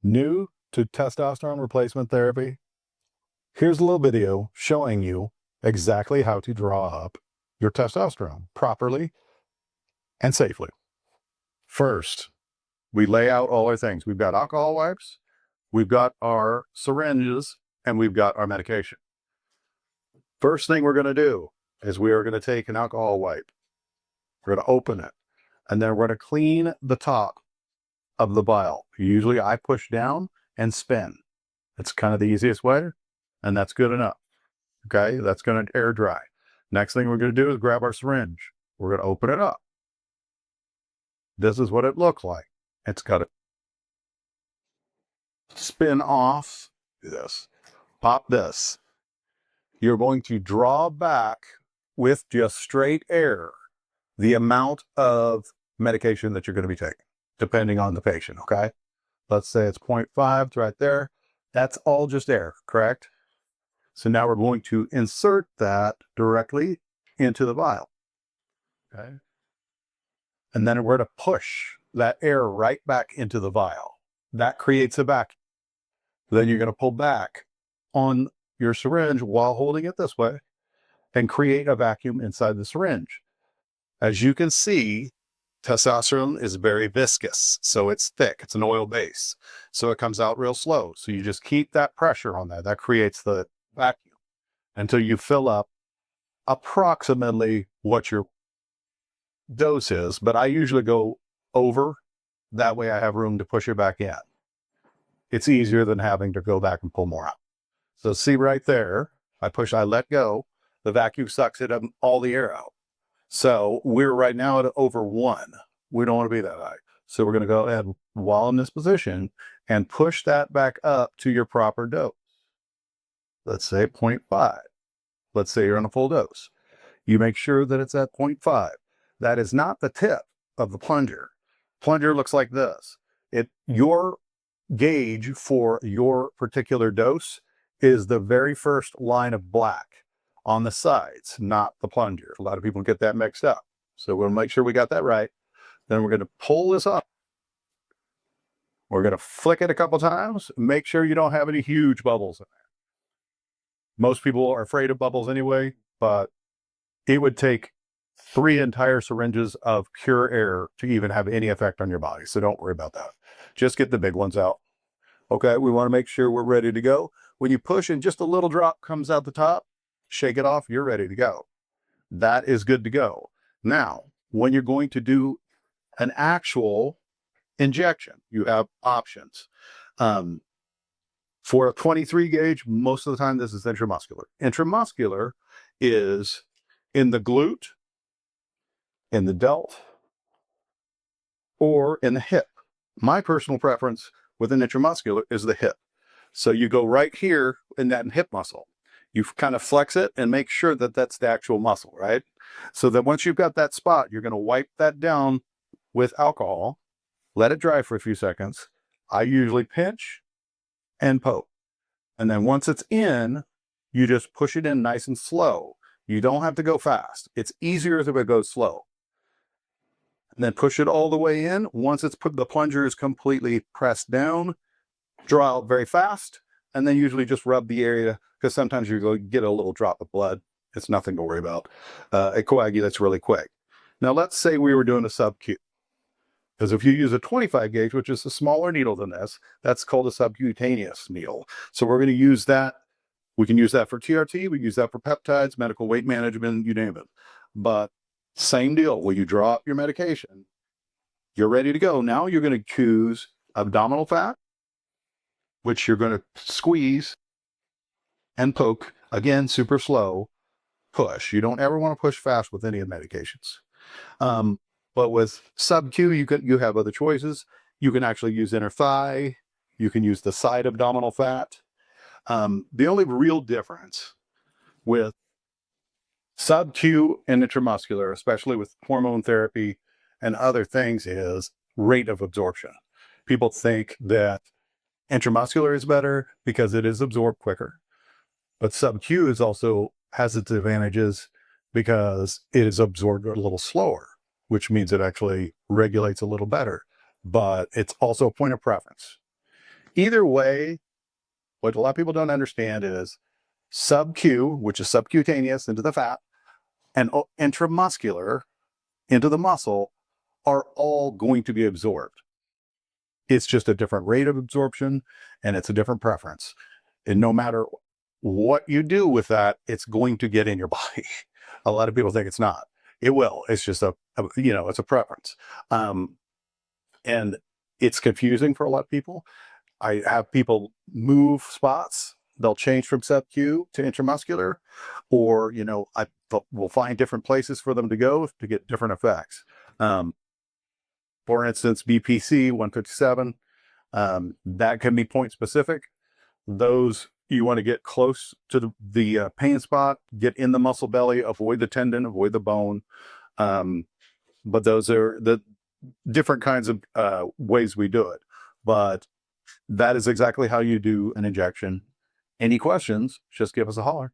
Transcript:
New to testosterone replacement therapy, here's a little video showing you exactly how to draw up your testosterone properly and safely. First, we lay out all our things. We've got alcohol wipes, we've got our syringes, and we've got our medication. First thing we're going to do is we are going to take an alcohol wipe. We're going to open it, and then we're going to clean the top of the vial. Usually I push down and spin. It's kind of the easiest way, and that's good enough. Okay, that's going to air dry. Next thing we're going to do is grab our syringe. We're going to open it up. This is what it looks like. It's got to spin off this, pop this. You're going to draw back with just straight air the amount of medication that you're going to be taking, depending on the patient, okay? Let's say it's 0.5, it's right there. That's all just air, correct? So now we're going to insert that directly into the vial, okay? And then we're going to push that air right back into the vial. That creates a vacuum. Then you're going to pull back on your syringe while holding it this way and create a vacuum inside the syringe. As you can see, testosterone is very viscous, so it's thick. It's an oil base, so it comes out real slow. So you just keep that pressure on that. That creates the vacuum until you fill up approximately what your dose is. But I usually go over. That way I have room to push it back in. It's easier than having to go back and pull more out. So see right there, I let go. The vacuum sucks it up all the air out. So we're right now at over 1. We don't want to be that high. So we're going to go ahead while in this position and push that back up to your proper dose. Let's say 0.5. Let's say you're on a full dose. You make sure that it's at 0.5. That is not the tip of the plunger. Plunger looks like this. Your gauge for your particular dose is the very first line of black on the sides, not the plunger. A lot of people get that mixed up. So we'll make sure we got that right. Then we're going to pull this up. We're going to flick it a couple times. Make sure you don't have any huge bubbles in there. Most people are afraid of bubbles anyway, but it would take 3 entire syringes of pure air to even have any effect on your body. So don't worry about that. Just get the big ones out. Okay, we want to make sure we're ready to go. When you push and just a little drop comes out the top, shake it off, you're ready to go. That is good to go. Now, when you're going to do an actual injection, you have options. For a 23 gauge, most of the time this is intramuscular. Intramuscular is in the glute, in the delt, or in the hip. My personal preference with an intramuscular is the hip. So you go right here in that hip muscle. You kind of flex it and make sure that that's the actual muscle, right? So that once you've got that spot, you're going to wipe that down with alcohol, let it dry for a few seconds. I usually pinch and poke. And then once it's in, you just push it in nice and slow. You don't have to go fast. It's easier if it goes slow. And then push it all the way in. Once it's put, the plunger is completely pressed down, draw out very fast, and then usually just rub the area, because sometimes you're going to get a little drop of blood. It's nothing to worry about. It coagulates really quick. Now let's say we were doing a sub-Q. Because if you use a 25 gauge, which is a smaller needle than this, that's called a subcutaneous needle. So we're going to use that. We can use that for TRT. We use that for peptides, medical weight management, you name it. But same deal. When you draw up your medication, you're ready to go. Now you're going to choose abdominal fat, which you're going to squeeze and poke. Again, super slow push. You don't ever want to push fast with any of the medications. But with sub-Q, you have other choices. You can actually use inner thigh. You can use the side abdominal fat. The only real difference with sub-Q and intramuscular, especially with hormone therapy and other things, is rate of absorption. People think that intramuscular is better because it is absorbed quicker. But sub-Q has its advantages because it is absorbed a little slower, which means it actually regulates a little better. But it's also a point of preference. Either way, what a lot of people don't understand is sub-Q, which is subcutaneous into the fat, and intramuscular into the muscle are all going to be absorbed. It's just a different rate of absorption and it's a different preference. And no matter what you do with that, it's going to get in your body. A lot of people think it's not. It will. It's just it's a preference. And it's confusing for a lot of people. I have people move spots. They'll change from sub-Q to intramuscular, or, we'll find different places for them to go to get different effects. For instance, BPC 157, that can be point specific. Those you want to get close to the pain spot, get in the muscle belly, avoid the tendon, avoid the bone. But those are the different kinds of ways we do it. But that is exactly how you do an injection. Any questions, just give us a holler.